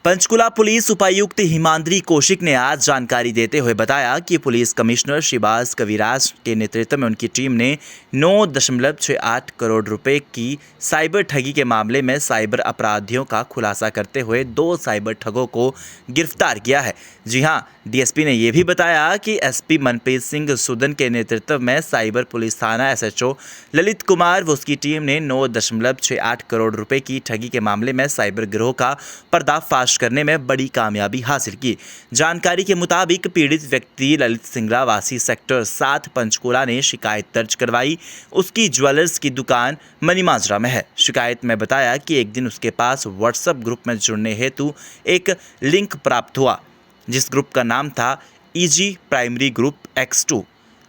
Panchkula police उपायुक्त हिमाद्री कौशिक ने आज जानकारी देते हुए बताया कि पुलिस कमिश्नर श्रीबास कविराज के नेतृत्व में उनकी टीम ने 9.68 करोड़ रुपए की साइबर ठगी के मामले में साइबर अपराधियों का खुलासा करते हुए 2 साइबर ठगों को गिरफ्तार किया है। जी हां, डीएसपी ने यह भी बताया कि एसपी मनप्रीत सिंह सुदन के नेतृत्व में साइबर पुलिस थाना एसएचओ ललित कुमार व उसकी टीम ने 9.68 करोड़ रुपए की ठगी के मामले में साइबर गिरोह का पर्दाफाश करने में बड़ी कामयाबी हासिल की। जानकारी के मुताबिक पीड़ित व्यक्ति ललित सिंगला वासी सेक्टर 7 पंचकुला ने शिकायत दर्ज करवाई। उसकी ज्वेलर्स की दुकान मनीमाजरा में है। शिकायत में बताया कि एक दिन उसके पास व्हाट्सएप ग्रुप में जुड़ने हेतु एक लिंक प्राप्त हुआ, जिस ग्रुप का नाम था ईजी प्राइमरी ग्रुप X2।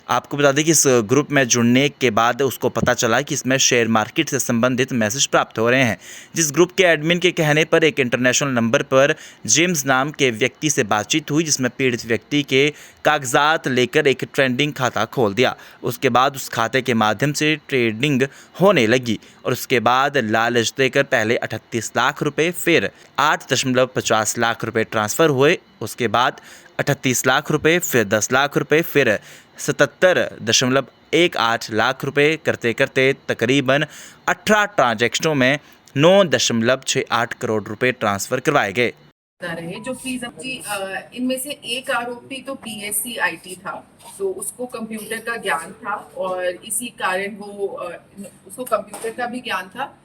आपको बता दें कि इस ग्रुप में जुड़ने के बाद उसको पता चला कि इसमें शेयर मार्केट से संबंधित मैसेज प्राप्त हो रहे हैं। जिस ग्रुप के एडमिन के कहने पर एक इंटरनेशनल नंबर पर जेम्स नाम के व्यक्ति से बातचीत हुई, जिसमें पीड़ित व्यक्ति के कागजात लेकर एक ट्रेडिंग खाता खोल दिया। उसके बाद उस खाते के माध्यम से ट्रेडिंग होने लगी और उसके बाद लालच देकर पहले 38 लाख रुपये, फिर 8.50 लाख रुपये ट्रांसफ़र हुए। उसके बाद 38 लाख रुपये, फिर 10 लाख रुपये, फिर 77.18 लाख रुपये करते करते तकरीबन 18 ट्रांजैक्शनों में 9.68 करोड़ रुपए ट्रांसफ़र करवाए गए। रहे जो फीस जी इनमें से एक आरोपी तो बीएससी आईटी था, तो उसको कंप्यूटर का ज्ञान था और इसी कारण वो उसको कंप्यूटर का भी ज्ञान था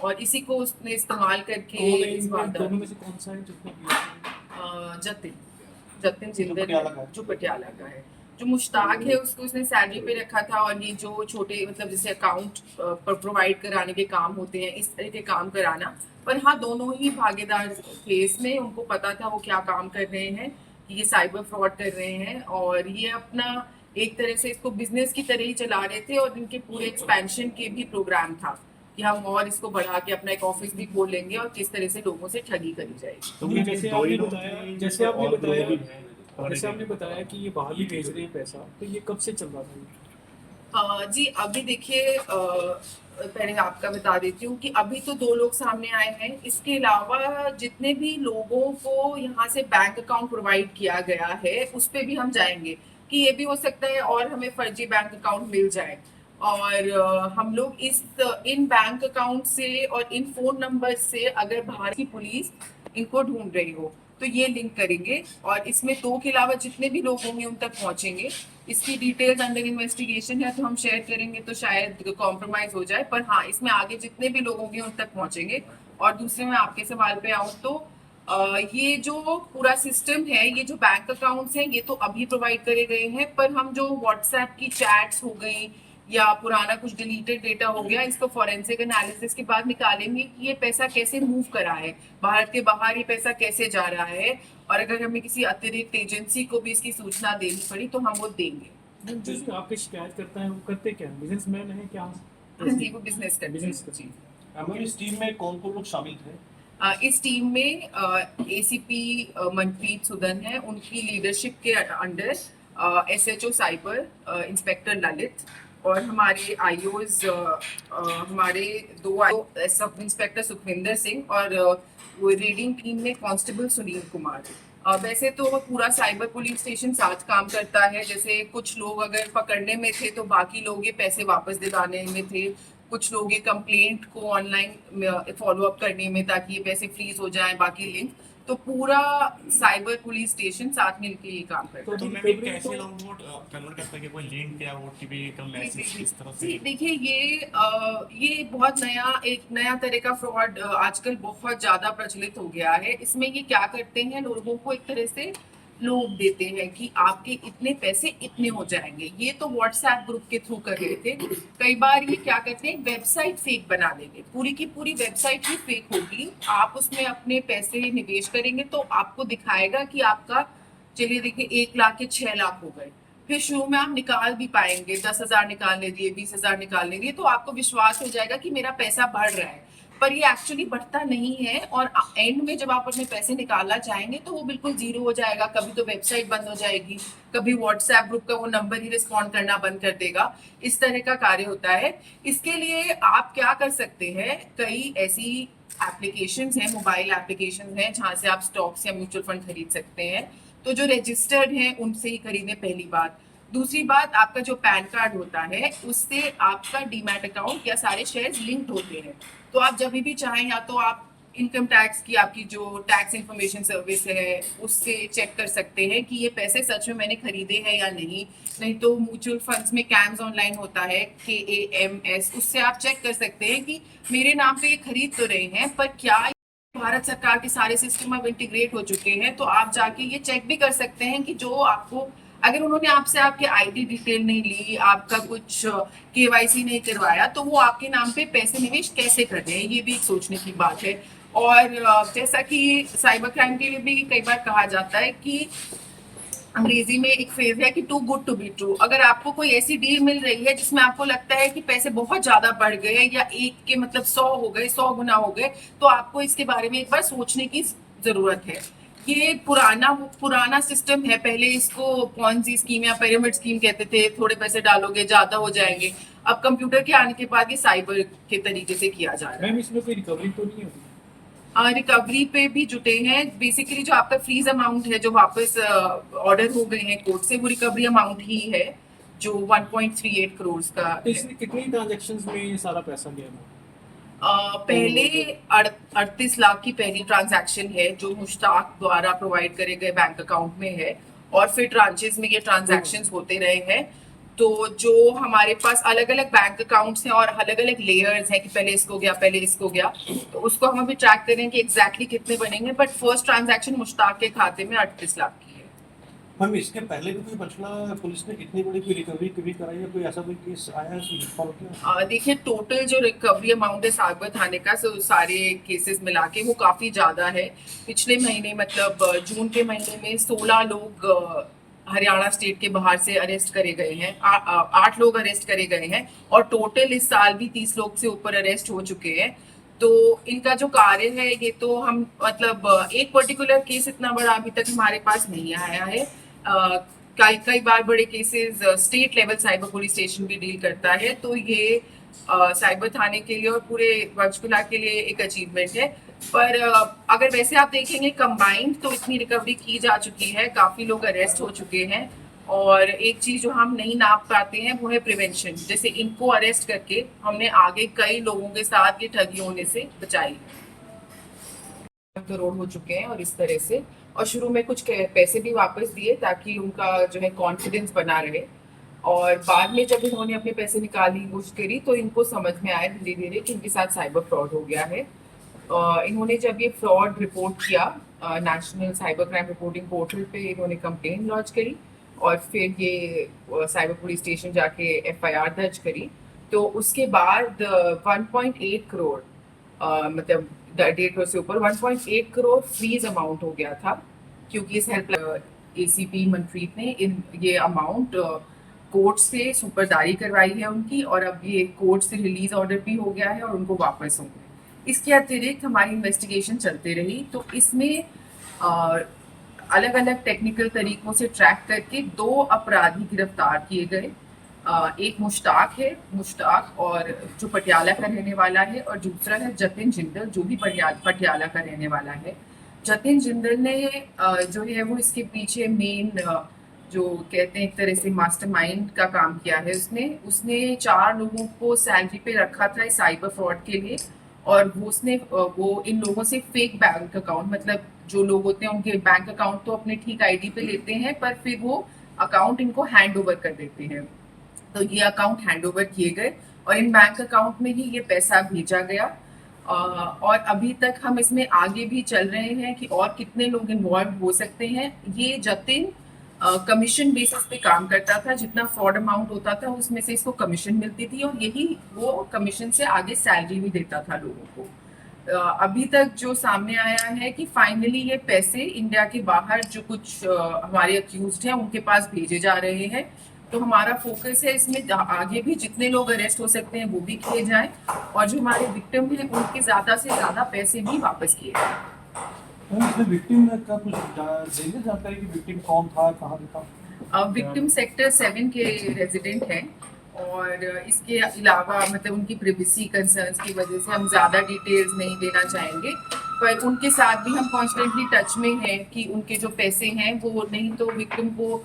और इसी को उसने इस्तेमाल करके इस दोनों में से कौन सा है जिसको जतिन जिंदल जो पटियाला का है, जो मुश्ताक है उसको उसने सैलरी पे रखा था और ये जो छोटे मतलब जैसे अकाउंट प्रोवाइड कराने के काम होते हैं इस तरह के काम कराना। पर हाँ, दोनों ही भागीदार थे इसमें, उनको पता था वो क्या काम कर रहे हैं, कि ये साइबर फ्रॉड कर रहे हैं और ये अपना एक तरह से इसको बिजनेस की तरह ही चला रहे थे और इनके पूरे एक्सपेंशन के भी प्रोग्राम था कि हम और इसको बढ़ा के अपना एक ऑफिस भी खोल लेंगे और किस तरह से लोगों से ठगी करी जाएगी। तो जैसे आपने बताया कि ये बाहर भी भेज रहे हैं पैसा, तो ये कब से चल रहा था? जी अभी देखिए, पहले आपका बता देती हूँ कि अभी तो 2 लोग सामने आए हैं। इसके अलावा जितने भी लोगों को यहाँ से बैंक अकाउंट प्रोवाइड किया गया है उस पर भी हम जाएंगे कि ये भी हो सकता है और हमें फर्जी बैंक अकाउंट मिल जाए और हम लोग इन बैंक अकाउंट से और इन फोन नंबर से अगर बाहर की पुलिस इनको ढूंढ रही हो तो ये लिंक करेंगे और इसमें 2 के अलावा जितने भी लोग होंगे उन तक पहुंचेंगे। इसकी डिटेल्स अंडर इन्वेस्टिगेशन है तो हम शेयर करेंगे तो शायद कॉम्प्रोमाइज हो जाए, पर हाँ इसमें आगे जितने भी लोग होंगे उन तक पहुंचेंगे। और दूसरे में आपके सवाल पे आऊँ तो ये जो पूरा सिस्टम है, ये जो बैंक अकाउंट्स हैं ये तो अभी प्रोवाइड करे गए हैं, पर हम जो व्हाट्सएप की चैट्स हो गई या पुराना कुछ डिलीटेड डेटा हो गया, इसको फॉरेंसिक एनालिसिस के बाद निकालेंगे कि ये पैसा कैसे मूव करा है, भारत के बाहर ये पैसा कैसे जा रहा है और अगर हमें किसी अतिरिक्त एजेंसी को भी इसकी सूचना देनी पड़ी तो हम वो देंगे। जो आपके शिकायत करता है वो करते क्या, बिजनेसमैन है क्या? हाँ जी, वो बिजनेस करते हैं। इस टीम में कौन कौन लोग शामिल थे? इस टीम में एसीपी मनप्रीत सुदन है, उनकी लीडरशिप के under SHO cyber inspector Lalit और हमारे आईओज हमारे 2 सब इंस्पेक्टर सुखविंदर सिंह और वो रीडिंग टीम में कांस्टेबल सुनील कुमार। वैसे तो पूरा साइबर पुलिस स्टेशन साथ काम करता है, जैसे कुछ लोग अगर पकड़ने में थे तो बाकी लोग ये पैसे वापस दिलाने में थे, कुछ लोग ये कंप्लेंट को ऑनलाइन फॉलो अप करने में ताकि ये पैसे फ्रीज हो जाएं, बाकी लिंक, तो पूरा साइबर पुलिस स्टेशन साथ मिलकर ये काम करता है। तो मैं भी कैसे लोग वो कन्वर्ट करता है कि कोई लिंक या ओटीपी का मैसेज किस तरह से? देखिए ये बहुत एक नया तरह का फ्रॉड आजकल बहुत ज्यादा प्रचलित हो गया है। इसमें ये क्या करते हैं, लोगों को एक तरह से लोग देते हैं कि आपके इतने पैसे इतने हो जाएंगे। ये तो व्हाट्सएप ग्रुप के थ्रू कर रहे थे। कई बार ये क्या करते हैं, वेबसाइट फेक बना देंगे, पूरी की पूरी वेबसाइट ही फेक होगी। आप उसमें अपने पैसे निवेश करेंगे तो आपको दिखाएगा कि आपका, चलिए देखिए 1 लाख के 6 लाख हो गए, फिर शुरू में आप निकाल भी पाएंगे, 10,000 निकालने दिए, 20,000 निकालने दिए, तो आपको विश्वास हो जाएगा कि मेरा पैसा बढ़ रहा है, पर ये एक्चुअली बढ़ता नहीं है और एंड में जब आप अपने पैसे निकालना चाहेंगे तो वो बिल्कुल जीरो हो जाएगा। कभी तो वेबसाइट बंद हो जाएगी, कभी व्हाट्सएप ग्रुप का वो नंबर ही रिस्पॉन्ड करना बंद कर देगा, इस तरह का कार्य होता है। इसके लिए आप क्या कर सकते हैं, कई ऐसी एप्लीकेशंस हैं, मोबाइल एप्लीकेशंस हैं जहाँ से आप स्टॉक्स या म्यूचुअल फंड खरीद सकते हैं। तो जो रजिस्टर्ड हैं उनसे ही खरीदें, पहली बात। दूसरी बात, आपका जो पैन कार्ड होता है उससे आपका डीमैट अकाउंट या सारे शेयर्स लिंक्ड होते हैं। तो आप जब भी चाहें या तो आप इनकम टैक्स की आपकी जो टैक्स इंफॉर्मेशन सर्विस है उससे चेक कर सकते हैं कि ये पैसे सच में मैंने खरीदे हैं या नहीं तो म्यूचुअल फंड्स में कैम्स ऑनलाइन होता है, KAMS, उससे आप चेक कर सकते हैं कि मेरे नाम पे ये खरीद तो रहे हैं, पर क्या भारत सरकार के सारे सिस्टम अब इंटीग्रेट हो चुके हैं। तो आप जाके ये चेक भी कर सकते हैं कि जो आपको, अगर उन्होंने आपसे आपके ID डिटेल नहीं ली, आपका कुछ KYC नहीं करवाया, तो वो आपके नाम पे पैसे निवेश कैसे कर रहे हैं, ये भी एक सोचने की बात है। और जैसा कि साइबर क्राइम के लिए भी कई बार कहा जाता है कि अंग्रेजी में एक फ्रेज है कि too good to be true. अगर आपको कोई ऐसी डील मिल रही है जिसमें आपको लगता है कि पैसे बहुत ज्यादा बढ़ गए या एक के मतलब 100 हो गए, 100 गुना हो गए, तो आपको इसके बारे में एक बार सोचने की जरूरत है। ये पुराना सिस्टम है, पहले इसको पॉन्जी स्कीम या पिरामिड स्कीम कहते थे, थोड़े पैसे डालोगे ज्यादा हो जाएंगे। अब कंप्यूटर के आने के बाद ये साइबर के तरीके से किया जा रहा है। मैम इसमें कोई रिकवरी तो नहीं होगी? रिकवरी पे भी जुटे हैं। बेसिकली जो आपका फ्रीज अमाउंट है जो वापस ऑर्डर हो गए हैं कोर्ट से, वो रिकवरी अमाउंट ही है जो 1.38 करोड़ का तो है। इसमें कितनी ट्रांजैक्शंस में ये सारा पैसा गया मैम? पहले 38 लाख की पहली ट्रांजैक्शन है जो मुश्ताक द्वारा प्रोवाइड करे गए बैंक अकाउंट में है, और फिर ट्रांचेस में ये ट्रांजैक्शंस होते रहे हैं। तो जो हमारे पास अलग अलग बैंक अकाउंट्स हैं और अलग अलग लेयर्स हैं कि पहले इसको गया, पहले इसको गया, तो उसको हम अभी ट्रैक करें कि एग्जैक्टली कितने बनेंगे। बट फर्स्ट ट्रांजैक्शन मुश्ताक के खाते में 38 लाख की है। मैम इसके पहले भी कोई बचला पुलिस ने इतनी बड़ी कोई रिकवरी कभी कराई है, कोई ऐसा कोई केस आया है फॉलो किया? देखिए, टोटल जो रिकवरी अमाउंट है सागर थाने का, सारे केसेस मिला के वो काफी ज्यादा है। पिछले महीने मतलब जून के महीने में 16 लोग हरियाणा स्टेट के बाहर से अरेस्ट करे गए हैं, 8 लोग अरेस्ट करे गए हैं, और टोटल इस साल भी 30 लोग से ऊपर अरेस्ट हो चुके हैं। तो इनका जो कार्य है ये तो हम मतलब एक पर्टिकुलर केस इतना बड़ा अभी तक हमारे पास नहीं आया है। कई बार बड़े cases state level cyber police station भी डील करता है, तो ये साइबर थाने के लिए और पूरे पंचकुला के लिए एक अचीवमेंट है। पर अगर वैसे आप देखेंगे कंबाइंड तो इतनी रिकवरी की जा चुकी है, काफी लोग अरेस्ट हो चुके हैं। और एक चीज जो हम नहीं नाप पाते हैं वो है प्रिवेंशन। जैसे इनको अरेस्ट करके हमने आगे कई लोगों के साथ ये ठगी होने से बचाई है। करोड़ हो चुके हैं और इस तरह से, और शुरू में कुछ पैसे भी वापस दिए ताकि उनका जो है कॉन्फिडेंस बना रहे, और बाद में जब इन्होंने अपने पैसे निकालने की कोशिश करी तो इनको समझ में आया धीरे धीरे कि इनके साथ साइबर फ्रॉड हो गया है। इन्होंने जब ये फ्रॉड रिपोर्ट किया national cyber crime reporting portal पे, इन्होंने कंप्लेन लॉन्च करी और फिर ये साइबर पुलिस स्टेशन जाके FIR दर्ज करी। तो उसके बाद 1.8 करोड़ मतलब 1.5 करोड़ से ऊपर 1.8 करोड़ फ्रीज अमाउंट हो गया था, क्योंकि इस हेल्पलाइन ACP मनप्रीत ने ये अमाउंट कोर्ट से सुपरदारी करवाई है उनकी, और अब ये कोर्ट से रिलीज ऑर्डर भी हो गया है और उनको वापस हो गए। इसके अतिरिक्त हमारी इन्वेस्टिगेशन चलते रही, तो इसमें अलग अलग टेक्निकल तरीकों से ट्रैक करके 2 अपराधी गिरफ्तार किए गए। एक मुश्ताक और जो पटियाला का रहने वाला है, और दूसरा है जतिन जिंदल जो भी पटियाला का रहने वाला है। जतिन जिंदल ने जो है वो इसके पीछे मेन जो कहते हैं एक तरह से मास्टरमाइंड का काम किया है। उसने 4 लोगों को सैलरी पे रखा था इस साइबर फ्रॉड के लिए, और वो इन लोगों से फेक बैंक अकाउंट, मतलब जो लोग होते हैं उनके बैंक अकाउंट तो अपने ठीक ID पे लेते हैं, पर फिर वो अकाउंट इनको हैंड ओवर कर देते हैं। तो ये अकाउंट हैंड ओवर किए गए और इन बैंक अकाउंट में ही ये पैसा भेजा गया। और अभी तक हम इसमें आगे भी चल रहे हैं कि और कितने लोग इन्वॉल्व हो सकते हैं। ये जतिन कमीशन बेसिस पे काम करता था, जितना फ्रॉड अमाउंट होता था उसमें से इसको कमीशन मिलती थी, और यही वो कमीशन से आगे सैलरी भी देता था लोगों को। अभी तक जो सामने आया है कि फाइनली ये पैसे इंडिया के बाहर जो कुछ हमारे अक्यूज्ड हैं उनके पास भेजे जा रहे हैं। तो हमारा फोकस है इसमें आगे भी जितने लोग अरेस्ट हो सकते हैं वो भी किए जाएं, और जो हमारे विक्टिम हैं उनके ज़्यादा से ज़्यादा पैसे भी वापस किए जाएं। विक्टिम का कुछ देंगे जानकारी कि विक्टिम कौन था, कहाँ था? विक्टिम सेक्टर 7 के रेजिडेंट हैं, और इसके अलावा मतलब उनकी प्रिवेसी कंसर्न्स की वजह से हम ज़्यादा डिटेल्स नहीं देना चाहेंगे, पर उनके साथ भी हम कॉन्स्टेंटली टच में हैं कि उनके जो पैसे हैं वो नहीं तो विक्टिम को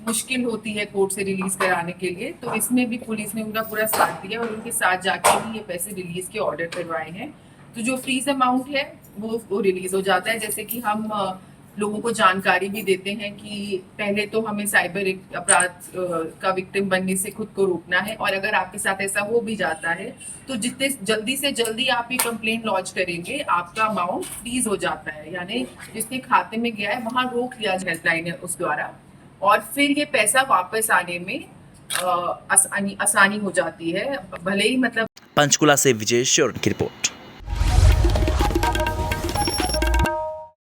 मुश्किल होती है कोर्ट से रिलीज कराने के लिए, तो इसमें भी पुलिस ने उनका पूरा साथ दिया और उनके साथ जाके ही ये पैसे रिलीज के ऑर्डर करवाए हैं। तो जो फ्रीज अमाउंट है वो रिलीज हो जाता है। जैसे कि हम लोगों को जानकारी भी देते हैं कि पहले तो हमें साइबर अपराध का विक्टिम बनने से खुद को रोकना है, और अगर आपके साथ ऐसा हो भी जाता है तो जितने जल्दी से जल्दी आप ये कंप्लेंट लॉन्च करेंगे आपका अमाउंट फ्रीज हो जाता है, यानी जिसके खाते में गया है वहां रोक लिया हेल्पलाइन है उस द्वारा, और फिर ये पैसा वापस आने में आसानी हो जाती है, भले ही मतलब। पंचकुला से विजय श्योर की रिपोर्ट।